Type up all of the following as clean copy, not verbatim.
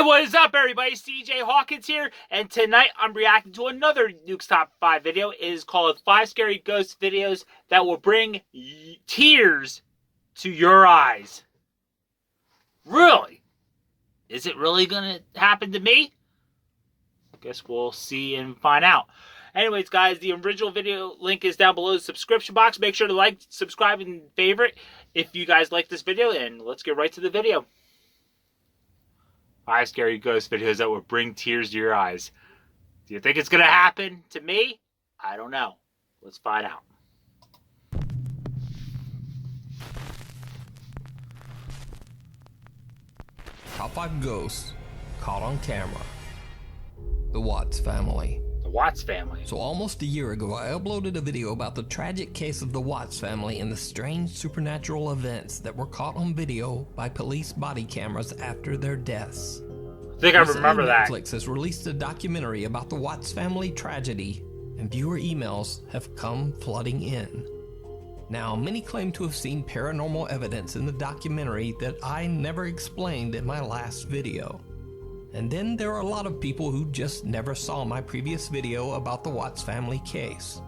What is up, everybody? CJ Hawkins here, and tonight I'm reacting to another Nuke's Top 5 video. It is called 5 Scary Ghost Videos That Will Bring Tears to Your Eyes. Really? Is it really gonna happen to me? Guess we'll see and find out. Anyways, guys, the original video link is down below the subscription box. Make sure to like, subscribe, and favorite if you guys like this video, and let's get right to the video. 5 scary ghost videos that will bring tears to your eyes. Do you think it's going to happen to me? I don't know. Let's find out. Top 5 ghosts caught on camera. The Watts family. The Watts family. So almost a year ago, I uploaded a video about the tragic case of the Watts family and the strange supernatural events that were caught on video by police body cameras after their deaths. I think I remember that. Netflix has released a documentary about the Watts family tragedy, and viewer emails have come flooding in. Now, many claim to have seen paranormal evidence in the documentary that I never explained in my last video. And then there are a lot of people who just never saw my previous video about the Watts family case.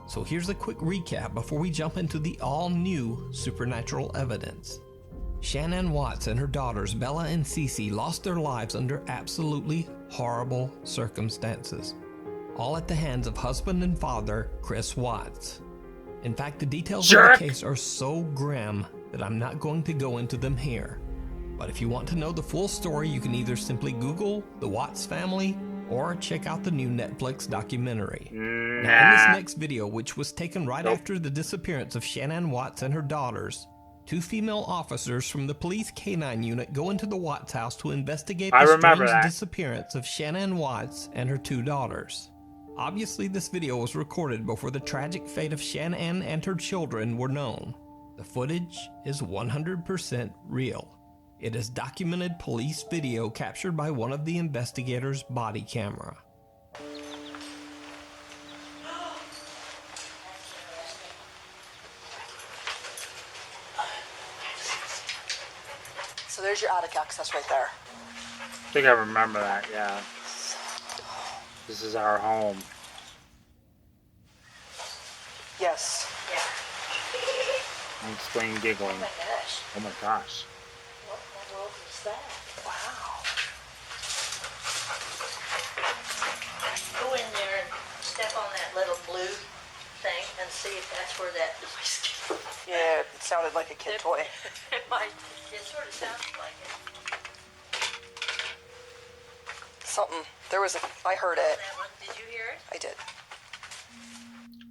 So here's a quick recap before we jump into the all-new supernatural evidence. Shanann Watts and her daughters Bella and Cece lost their lives under absolutely horrible circumstances, all at the hands of husband and father Chris Watts. In fact, the details of the case are so grim that I'm not going to go into them here. But if you want to know the full story, you can either simply Google the Watts family or check out the new Netflix documentary. Now, in this next video, which was taken right after the disappearance of Shanann Watts and her daughters, 2 female officers from the police K-9 unit go into the Watts house to investigate the strange disappearance of Shanann Watts and her 2 daughters. Obviously, this video was recorded before the tragic fate of Shanann and her children were known. The footage is 100% real. It is documented police video captured by one of the investigators' body camera. So there's your attic access right there. I think I remember that, yeah. This is our home. Yes. I'm explaining giggling. Oh my gosh. Oh my gosh. What in the world is that? Wow. Go in there and step on that little blue thing and see if that's where that noise came from. Yeah, it sounded like a kid toy. It might. It sort of sounds like it. Something. I heard it. Did you hear it? I did.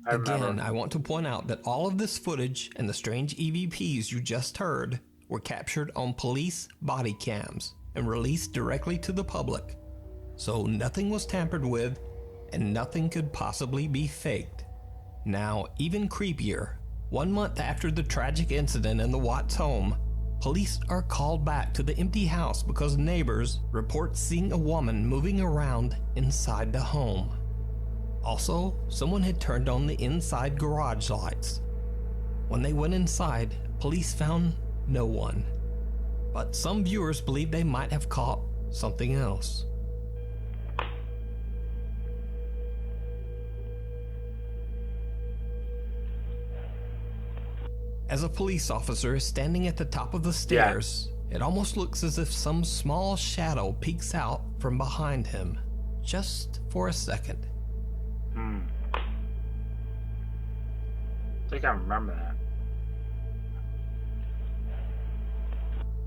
Again, I want to point out that all of this footage and the strange EVPs you just heard were captured on police body cams and released directly to the public. So nothing was tampered with and nothing could possibly be faked. Now, even creepier, 1 month after the tragic incident in the Watts home, police are called back to the empty house because neighbors report seeing a woman moving around inside the home. Also, someone had turned on the inside garage lights. When they went inside, police found no one. But some viewers believe they might have caught something else. As a police officer is standing at the top of the stairs, it almost looks as if some small shadow peeks out from behind him, just for a second. I think I remember that.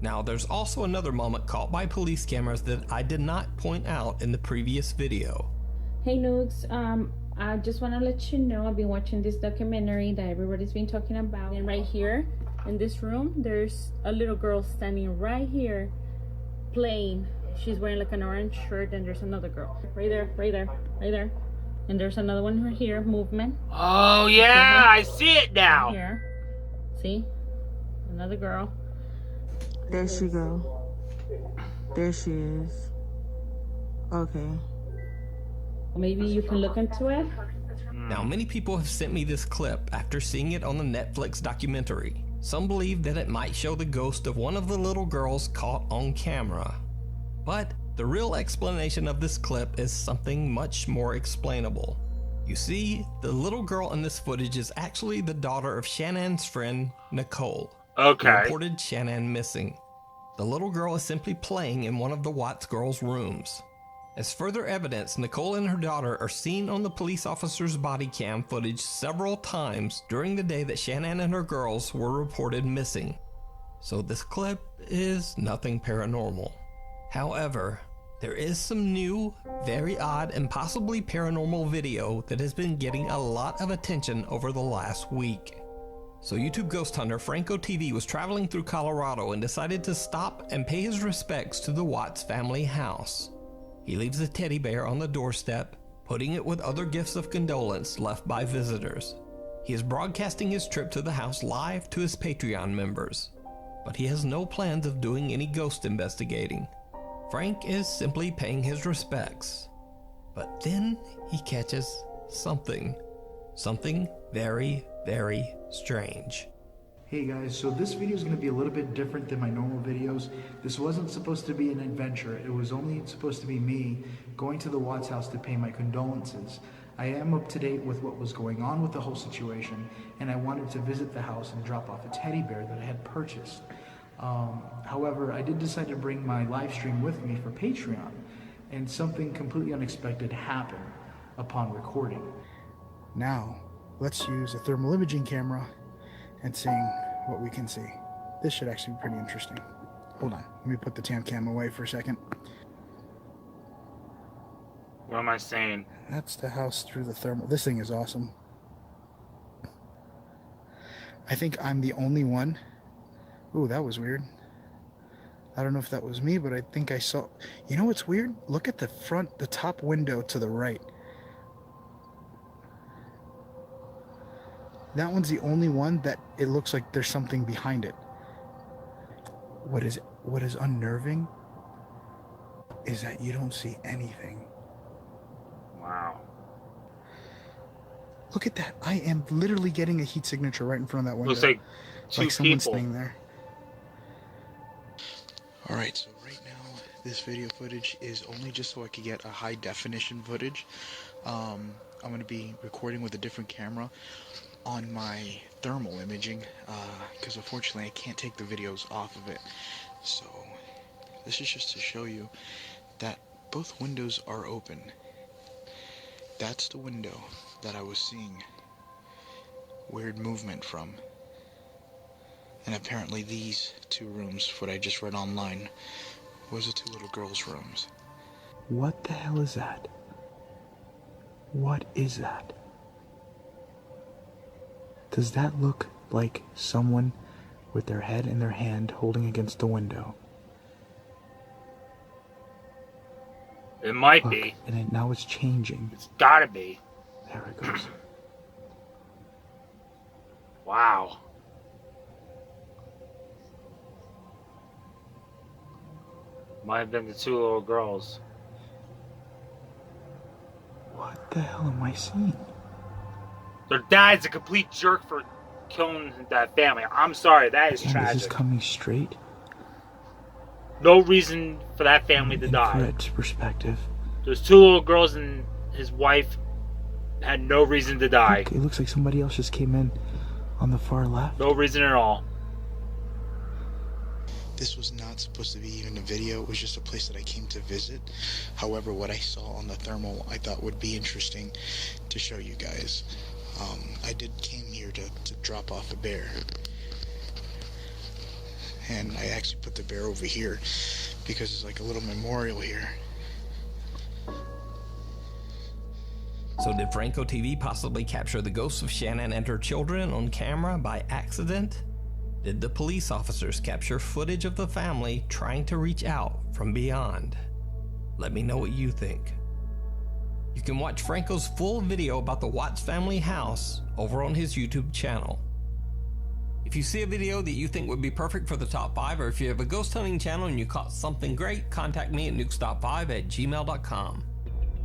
Now, there's also another moment caught by police cameras that I did not point out in the previous video. Hey Nukes, I just want to let you know I've been watching this documentary that everybody's been talking about. And right here in this room, there's a little girl standing right here playing. She's wearing like an orange shirt, and there's another girl right there, right there, right there. And there's another one right here, movement. Oh yeah, I see it now. Right here, see, another girl. There she go. There she is. Okay. Maybe you can look into it. Now, many people have sent me this clip after seeing it on the Netflix documentary. Some believe that it might show the ghost of one of the little girls caught on camera. But the real explanation of this clip is something much more explainable. You see, the little girl in this footage is actually the daughter of Shannon's friend, Nicole, who Okay. reported Shannon missing. The little girl is simply playing in one of the Watts girls' rooms. As further evidence, Nicole and her daughter are seen on the police officer's body cam footage several times during the day that Shannon and her girls were reported missing. So this clip is nothing paranormal. However, there is some new, very odd, and possibly paranormal video that has been getting a lot of attention over the last week. So YouTube ghost hunter Franco TV was traveling through Colorado and decided to stop and pay his respects to the Watts family house. He leaves a teddy bear on the doorstep, putting it with other gifts of condolence left by visitors. He is broadcasting his trip to the house live to his Patreon members, but he has no plans of doing any ghost investigating. Frank is simply paying his respects. But then he catches something very, very strange. Hey guys, so this video is going to be a little bit different than my normal videos. This wasn't supposed to be an adventure. It was only supposed to be me going to the Watts house to pay my condolences. I am up to date with what was going on with the whole situation, and I wanted to visit the house and drop off a teddy bear that I had purchased. However, I did decide to bring my live stream with me for Patreon, and something completely unexpected happened upon recording. Now, let's use a thermal imaging camera and see what we can see. This should actually be pretty interesting. Hold on, let me put the tan cam away for a second. What am I saying? That's the house through the thermal. This thing is awesome. I think I'm the only one. Ooh, that was weird. I don't know if that was me, but I think I saw... You know what's weird? Look at the front, the top window to the right. That one's the only one that it looks like there's something behind it. What is unnerving is that you don't see anything. Wow. Look at that. I am literally getting a heat signature right in front of that window. Looks like two someone's people. staying there. Alright, so right now this video footage is only just so I could get a high definition footage. I'm going to be recording with a different camera on my thermal imaging because unfortunately I can't take the videos off of it. So this is just to show you that both windows are open. That's the window that I was seeing weird movement from. And apparently these two rooms, what I just read online, was the two little girls' rooms. What the hell is that? What is that? Does that look like someone with their head in their hand holding against the window? It might Look, be. and now it's changing. It's gotta be. There it goes. Wow. Might have been the two little girls. What the hell am I seeing? Their dad's a complete jerk for killing that family. I'm sorry, that is Damn, tragic. this is coming straight. No reason for that family to die. Infrared perspective. Those two little girls and his wife had no reason to die. Look, it looks like somebody else just came in on the far left. No reason at all. This was not supposed to be even a video. It was just a place that I came to visit. However, what I saw on the thermal I thought would be interesting to show you guys. I came here to drop off a bear. And I actually put the bear over here because it's like a little memorial here. So did Franco TV possibly capture the ghosts of Shannon and her children on camera by accident? Did the police officers capture footage of the family trying to reach out from beyond? Let me know what you think. You can watch Franco's full video about the Watts family house over on his YouTube channel. If you see a video that you think would be perfect for the top 5, or if you have a ghost hunting channel and you caught something great, contact me at nukestop5@gmail.com.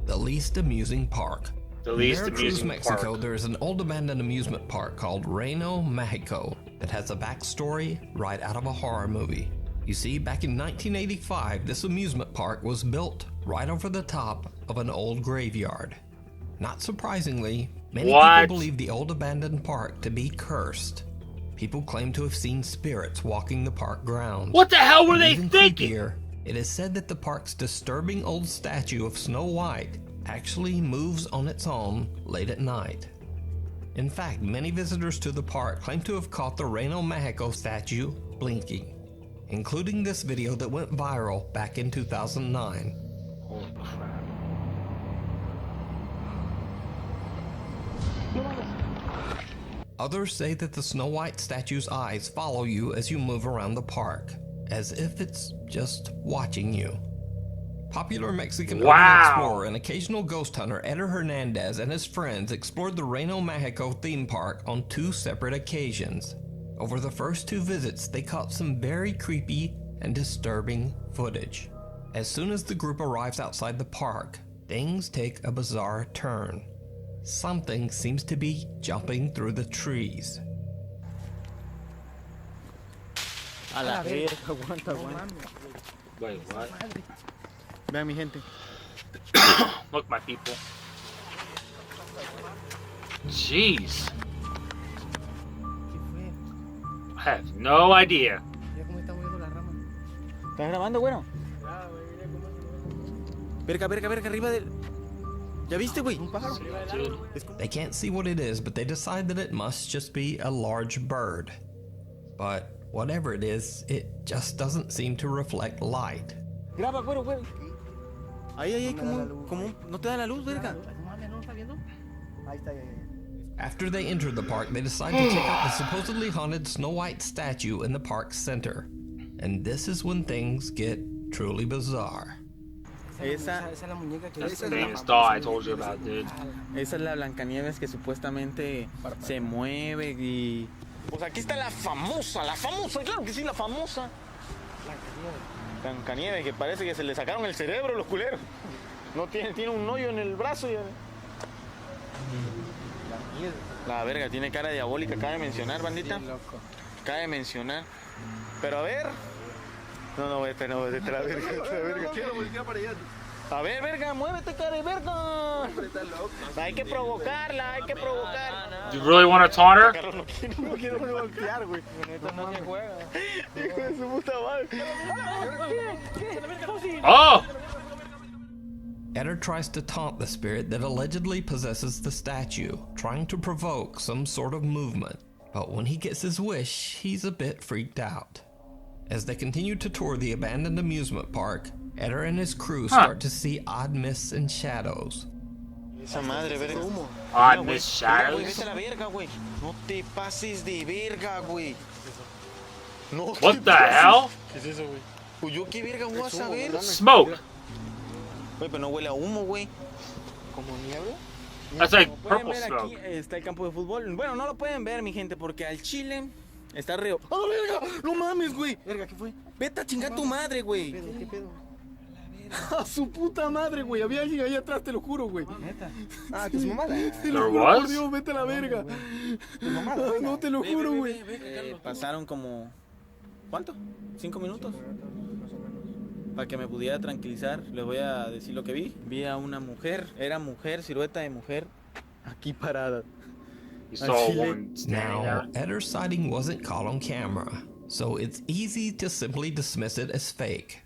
The least amusing park. The In least Veracruz, amusing Mexico, park. there is an old abandoned amusement park called Reino Mexico that has a backstory right out of a horror movie. You see, back in 1985, this amusement park was built right over the top of an old graveyard. Not surprisingly, many What? people believe the old abandoned park to be cursed. People claim to have seen spirits walking the park grounds. What the hell were And they even thinking? creepier, it is said that the park's disturbing old statue of Snow White actually moves on its own late at night. In fact, many visitors to the park claim to have caught the Reno Mexico statue blinking, including this video that went viral back in 2009. Holy crap. Others say that the Snow White statue's eyes follow you as you move around the park, as if it's just watching you. Popular Mexican urban Wow. explorer and occasional ghost hunter Eder Hernandez and his friends explored the Reno Mexico theme park on 2 separate occasions. Over the first 2 visits, they caught some very creepy and disturbing footage. As soon as the group arrives outside the park, things take a bizarre turn. Something seems to be jumping through the trees. A la verga, aguanta. Wait, what? Vean mi gente. Look, my people. Jeez. I have no idea. ¿Estás grabando, bueno? Verga, arriba del... ¿Ya viste, güey? Un pájaro. They can't see what it is, but they decide that it must just be a large bird. But whatever it is, it just doesn't seem to reflect light. Graba, güero. Ahí, como... ¿No te da la luz, verga? After they enter the park, they decide to check out the supposedly haunted Snow White statue in the park's center. And this is when things get truly bizarre. Esa es la muñeca que That's the famous doll I told you about, dude. es la Blancanieves que supuestamente se mueve y... Pues aquí está la famosa, claro que sí, la famosa. Blancanieves, que parece que se le sacaron el cerebro los culeros. No tiene un hoyo en el brazo. La verga, tiene cara diabólica, cabe mencionar, bandita. Cabe mencionar. Pero a ver... No, vete la verga. Quiero voltear para allá. A ver, verga, muévete, cara de verga. Hay que provocarla. You really want to taunt her? Carlos no quiero voltear, güey. No se juega. Hijo de su puta madre. Oh! Eder tries to taunt the spirit that allegedly possesses the statue, trying to provoke some sort of movement. But when he gets his wish, he's a bit freaked out. As they continue to tour the abandoned amusement park, Eder and his crew start to see odd mists and shadows. Esa madre, verga. Odd Miss Shadows? Vete a la verga, güey. No te pases de verga, güey. No te What the pases. hell? ¿Qué es eso, güey? Pues yo qué verga voy a saber. Smoke. Güey, pero no huele a humo, güey. ¿Como niebla? That's like Como pueden purple ver, smoke. aquí está el campo de fútbol. Bueno, no lo pueden ver, mi gente, porque al chile está reo. ¡Ah, verga! ¡No mames, güey! Verga, ¿qué fue? Vete a chingar tu madre, güey. ¿Qué pedo? A su puta madre, güey. Había alguien ahí atrás, te lo juro, güey. Neta. Ah, que su mamá. Te lo There juro, was? por Dios, vete a la verga. Tu mamá. No, te lo juro, güey. Pasaron como... ¿Cuánto? ¿5 minutos? Para que me pudiera tranquilizar, les voy a decir lo que vi. Vi a una mujer, era mujer, silueta de mujer, aquí parada. You saw a Chile. woman standing Now, there. Eder's sighting wasn't caught on camera, so it's easy to simply dismiss it as fake.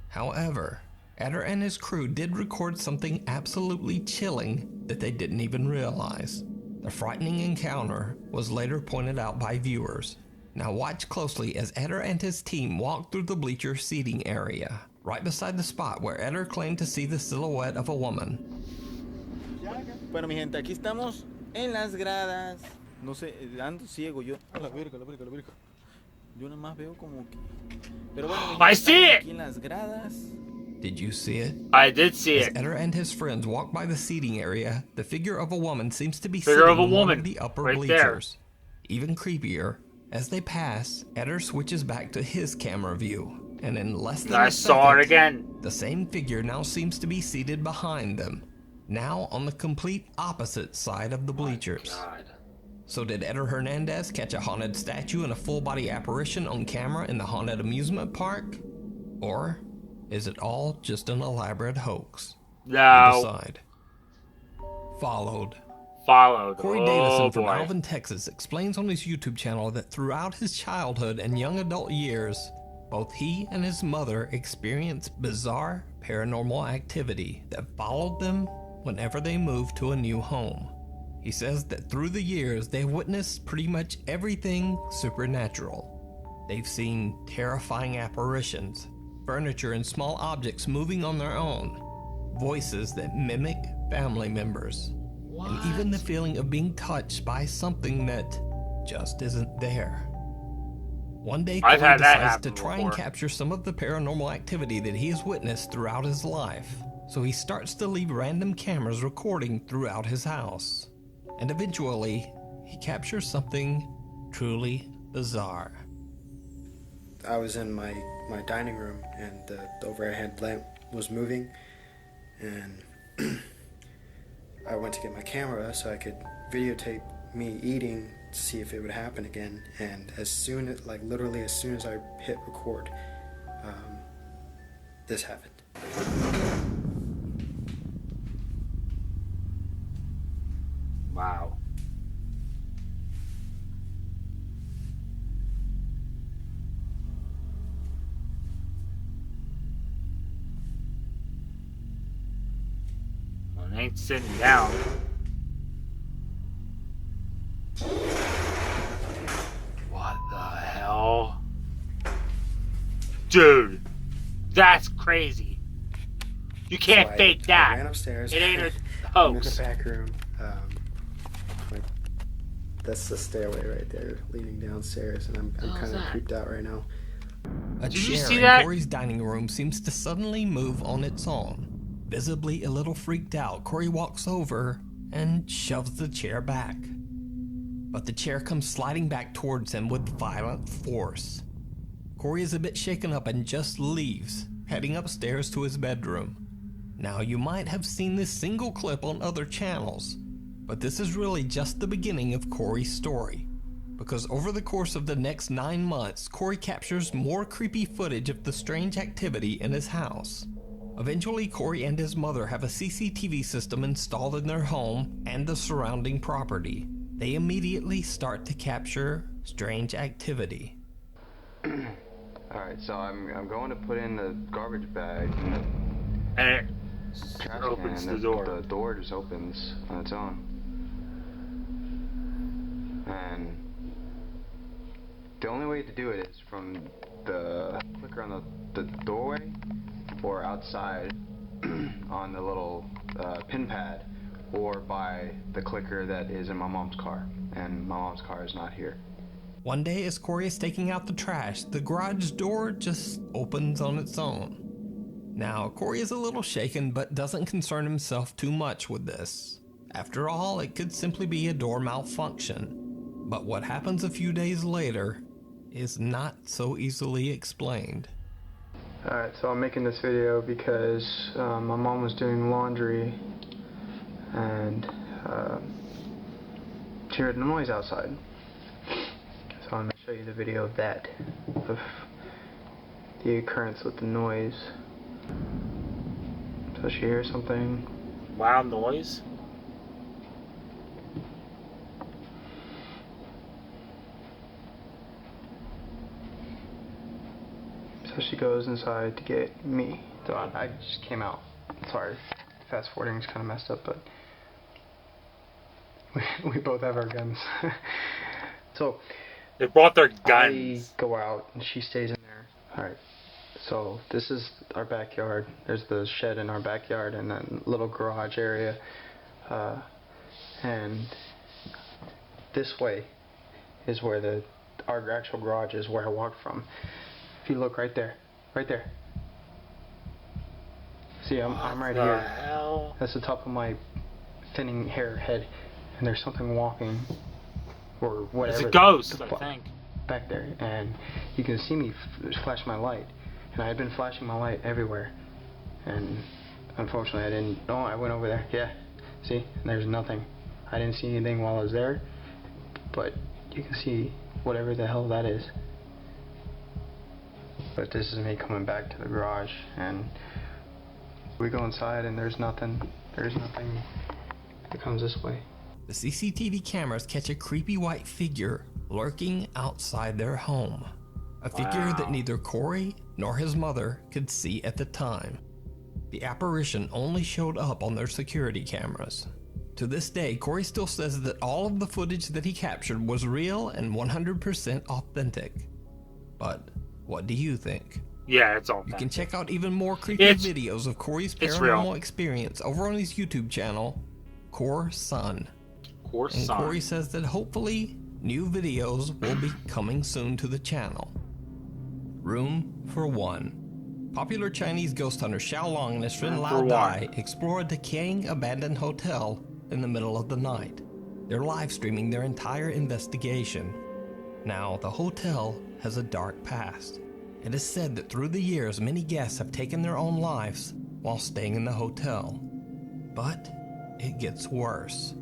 However, Eder and his crew did record something absolutely chilling that they didn't even realize. The frightening encounter was later pointed out by viewers. Now watch closely as Eder and his team walk through the bleacher seating area, right beside the spot where Eder claimed to see the silhouette of a woman. Bueno, mi gente, aquí estamos en las gradas. No sé, ando ciego yo. A la verga. Yo nada más veo como que... Pero bueno, mi gente, I see estamos it! aquí en las gradas. Did you see it? I did see As it. Eder and his friends walk by the seating area, the figure of a woman seems to be Figure sitting of a in one woman, of the upper right there. bleachers. Even creepier, as they pass, Eder switches back to his camera view, and in less than I a saw second, it again. the same figure now seems to be seated behind them, now on the complete opposite side of the bleachers. God. So did Eder Hernandez catch a haunted statue and a full-body apparition on camera in the haunted amusement park? Or is it all just an elaborate hoax? No. You decide. Followed. Corey Oh, Davison from boy. Alvin, Texas explains on his YouTube channel that throughout his childhood and young adult years, both he and his mother experienced bizarre paranormal activity that followed them whenever they moved to a new home. He says that through the years, they've witnessed pretty much everything supernatural. They've seen terrifying apparitions, furniture and small objects moving on their own, voices that mimic family members, and even the feeling of being touched by something that just isn't there. One day, Corey I've had that decides happen to try before. and capture some of the paranormal activity that he has witnessed throughout his life. So he starts to leave random cameras recording throughout his house. And eventually, he captures something truly bizarre. I was in my dining room and the overhead lamp was moving, and I went to get my camera so I could videotape me eating to see if it would happen again. And literally as soon as I hit record, this happened. Wow. Well, it ain't sitting down. What the hell? Dude, that's crazy. You can't So fake I that. ran upstairs. It ain't a I'm in the hoax. back room. That's the stairway right there, leading downstairs, and I'm kind of creeped out right now. A Did you chair see in that? Corey's dining room seems to suddenly move on its own. Visibly a little freaked out, Corey walks over and shoves the chair back. But the chair comes sliding back towards him with violent force. Corey is a bit shaken up and just leaves, heading upstairs to his bedroom. Now, you might have seen this single clip on other channels, but this is really just the beginning of Corey's story. Because over the course of the next 9 months, Corey captures more creepy footage of the strange activity in his house. Eventually, Corey and his mother have a CCTV system installed in their home and the surrounding property. They immediately start to capture strange activity. Alright, so I'm going to put in the garbage bag in the And it trash opens can, the door. The door just opens on its own. And the only way to do it is from the clicker on the doorway or outside on the little pin pad, or by the clicker that is in my mom's car, and my mom's car is not here. One day, as Corey is taking out the trash, the garage door just opens on its own. Now, Corey is a little shaken, but doesn't concern himself too much with this. After all, it could simply be a door malfunction. But what happens a few days later is not so easily explained. Alright, so I'm making this video because my mom was doing laundry and she heard a noise outside. So I'm going to show you the video of that, of the occurrence with the noise. So she hears something. Loud noise. So she goes inside to get me. So I just came out. Sorry, fast forwarding is kind of messed up, but we both have our guns. So They brought their guns. I go out and she stays in there. Alright, so this is our backyard. There's the shed in our backyard and then little garage area. And this way is where our actual garage is, where I walked from. If you look right there, see, I'm right here. Hell? That's the top of my thinning hair head, and there's something walking, or whatever. It's a ghost, the I fuck think. back there, and you can see me flash my light, and I had been flashing my light everywhere, and unfortunately I didn't. Oh, I went over there. Yeah, see, there's nothing. I didn't see anything while I was there. but you can see whatever the hell that is. But this is me coming back to the garage, and we go inside and there's nothing that comes this way. The CCTV cameras catch a creepy white figure lurking outside their home. A figure that neither Corey nor his mother could see at the time. The apparition only showed up on their security cameras. To this day, Corey still says that all of the footage that he captured was real and 100% authentic. But what do you think? Yeah, it's all. You can check out even more creepy videos of Corey's paranormal experience over on his YouTube channel, Core Sun. And Corey says that hopefully new videos will be coming soon to the channel. Room for One. Popular Chinese ghost hunter Xiaolong and his friend Lao Dai explore a decaying abandoned hotel in the middle of the night. They're live streaming their entire investigation. Now, the hotel has a dark past. It is said that through the years, many guests have taken their own lives while staying in the hotel. But it gets worse.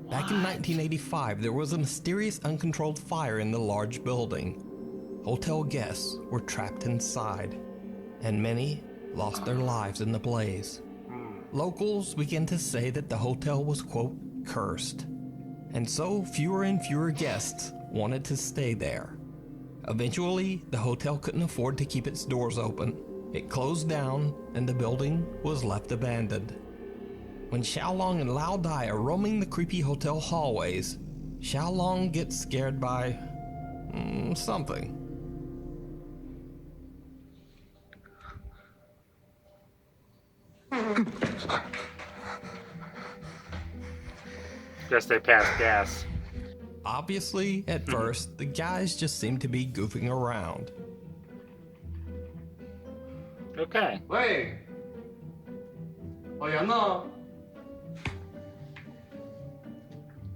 Back in 1985, there was a mysterious uncontrolled fire in the large building. Hotel guests were trapped inside, and many lost their lives in the blaze. Locals began to say that the hotel was, quote, cursed, and so fewer and fewer guests wanted to stay there. Eventually, the hotel couldn't afford to keep its doors open. It closed down, and the building was left abandoned. When Xiaolong and Lao Dai are roaming the creepy hotel hallways, Xiaolong gets scared by something. Guess they passed gas. Obviously, at first, the guys just seem to be goofing around. Okay. Wait.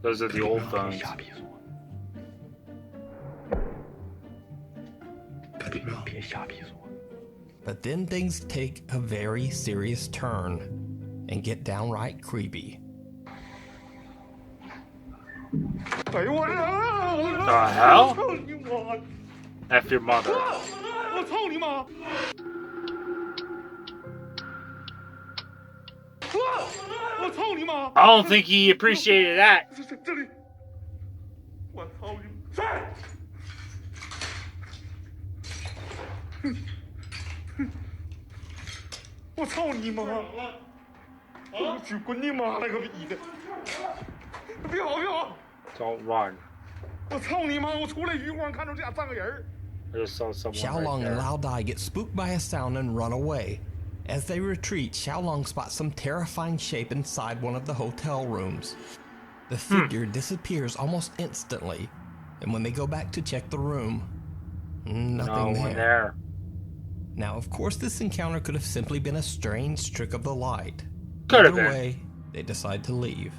Those are the old phones. But then things take a very serious turn and get downright creepy. The hell? F your mother. I don't think he appreciated that. Don't run. I just saw someone Xiaolong and Lao Dai get spooked by a sound and run away. As they retreat, Xiaolong spots some terrifying shape inside one of the hotel rooms. The figure disappears almost instantly, and when they go back to check the room, nothing there. Now, of course, this encounter could have simply been a strange trick of the light. Either way, they decide to leave.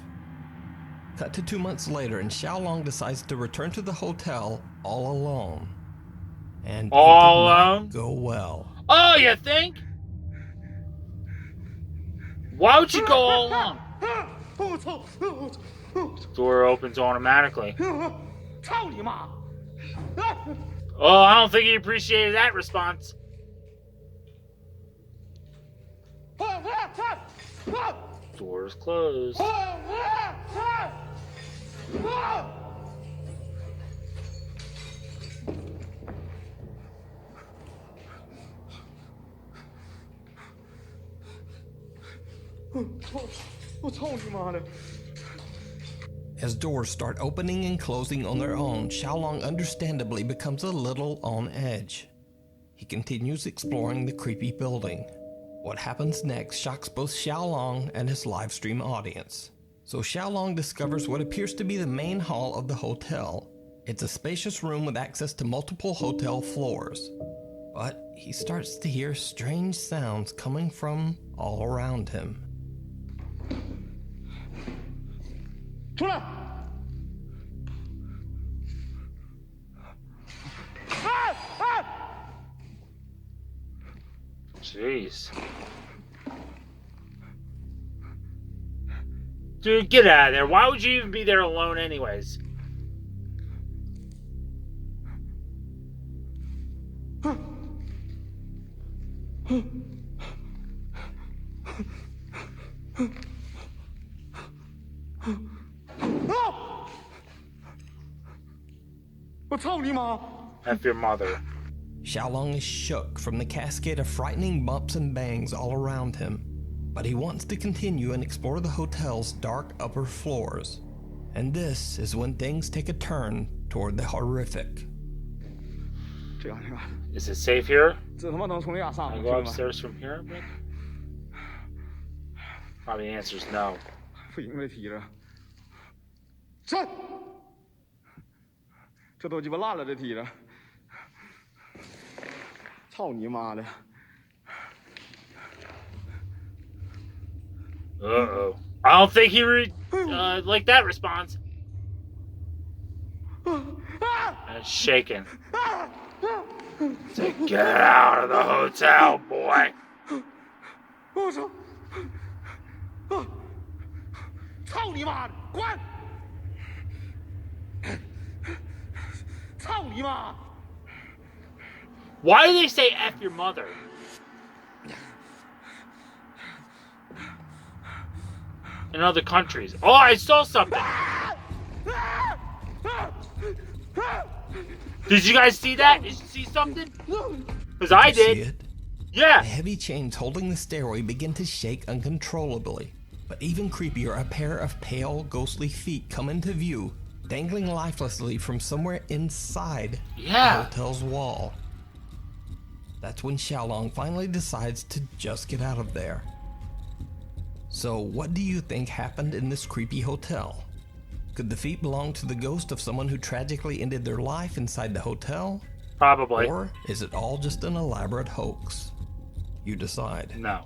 Cut to 2 months later, and Xiaolong decides to return to the hotel all alone. And all alone? Go well. Oh, you think? Why would you go all alone? Door opens automatically. Oh, I don't think he appreciated that response. Door's closed. As doors start opening and closing on their own, Xiaolong understandably becomes a little on edge. He continues exploring the creepy building. What happens next shocks both Xiaolong and his livestream audience. So Xiaolong discovers what appears to be the main hall of the hotel. It's a spacious room with access to multiple hotel floors. But he starts to hear strange sounds coming from all around him. Jeez. Dude, get out of there. Why would you even be there alone anyways? F your mother. Xiaolong is shook from the cascade of frightening bumps and bangs all around him, but he wants to continue and explore the hotel's dark upper floors. And this is when things take a turn toward the horrific. Is it safe here? I go upstairs from here? Probably the answer is no. 不赢这题了。站！这都鸡巴烂了，这题了。操你妈的！ Uh-oh. I don't think he like that response. It's shaking. Say, get out of the hotel, boy. 我操！操你妈的，滚！操你妈！ Why do they say F your mother? In other countries. Oh, I saw something. Did you guys see that? Did you see something? Because I did. See it? Yeah. The heavy chains holding the stairway begin to shake uncontrollably. But even creepier, a pair of pale, ghostly feet come into view, dangling lifelessly from somewhere inside the hotel's wall. That's when Xiaolong finally decides to just get out of there. So, what do you think happened in this creepy hotel? Could the feet belong to the ghost of someone who tragically ended their life inside the hotel? Probably. Or is it all just an elaborate hoax? You decide. No.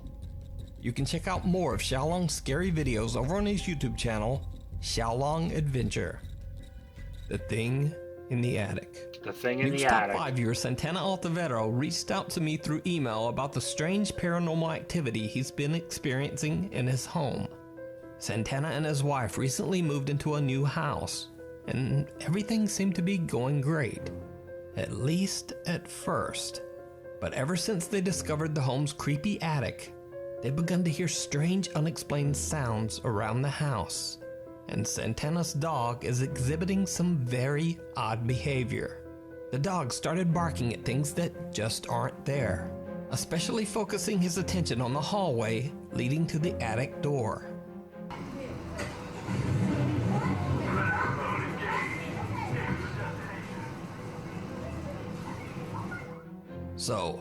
You can check out more of Xiaolong's scary videos over on his YouTube channel, Xiaolong Adventure. The Thing in the Attic. The Thing in the Top Attic. 5 viewer Santana Altavero reached out to me through email about the strange paranormal activity he's been experiencing in his home. Santana and his wife recently moved into a new house, and everything seemed to be going great. At least at first. But ever since they discovered the home's creepy attic, they've begun to hear strange unexplained sounds around the house. And Santana's dog is exhibiting some very odd behavior. The dog started barking at things that just aren't there, especially focusing his attention on the hallway leading to the attic door. So,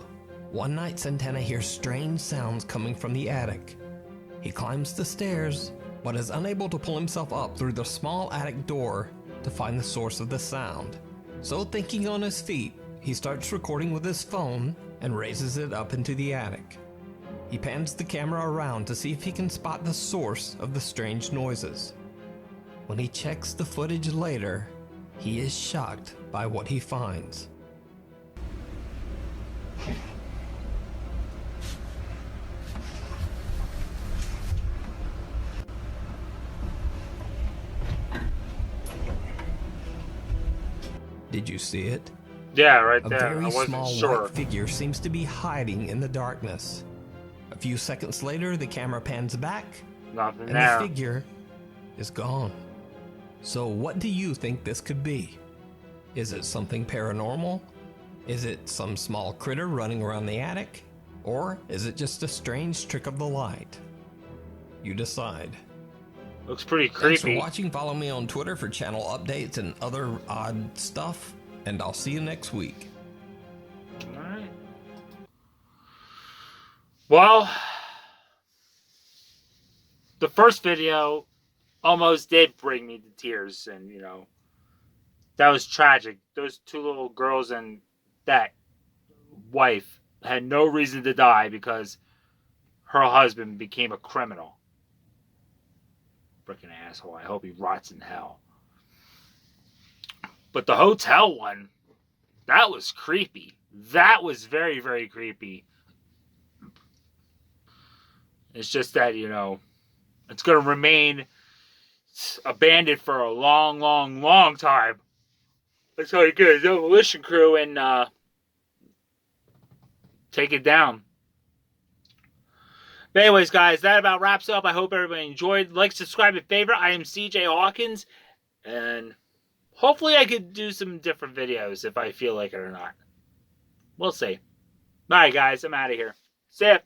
one night Santana hears strange sounds coming from the attic. He climbs the stairs, but is unable to pull himself up through the small attic door to find the source of the sound. So thinking on his feet, he starts recording with his phone and raises it up into the attic. He pans the camera around to see if he can spot the source of the strange noises. When he checks the footage later, he is shocked by what he finds. Did you see it? Yeah, right A there. I very wasn't small sure. white figure seems to be hiding in the darkness. A few seconds later, the camera pans back, Nothing and there. the figure is gone. So what do you think this could be? Is it something paranormal? Is it some small critter running around the attic? Or is it just a strange trick of the light? You decide. Looks pretty Thanks for creepy. watching. Follow me on Twitter for channel updates and other odd stuff. And I'll see you next week. Alright. Well, the first video almost did bring me to tears, and you know, that was tragic. Those two little girls and that wife had no reason to die because her husband became a criminal. Freaking asshole. I hope he rots in hell. But the hotel one, that was creepy. That was very, very creepy. It's just that, you know, it's going to remain abandoned for a long, long, long time. That's how you get a demolition crew and take it down. But anyways, guys, that about wraps up. I hope everybody enjoyed. Like, subscribe, and favorite. I am CJ Hawkins, and hopefully I could do some different videos if I feel like it or not. We'll see. Alright, guys, I'm out of here. See ya.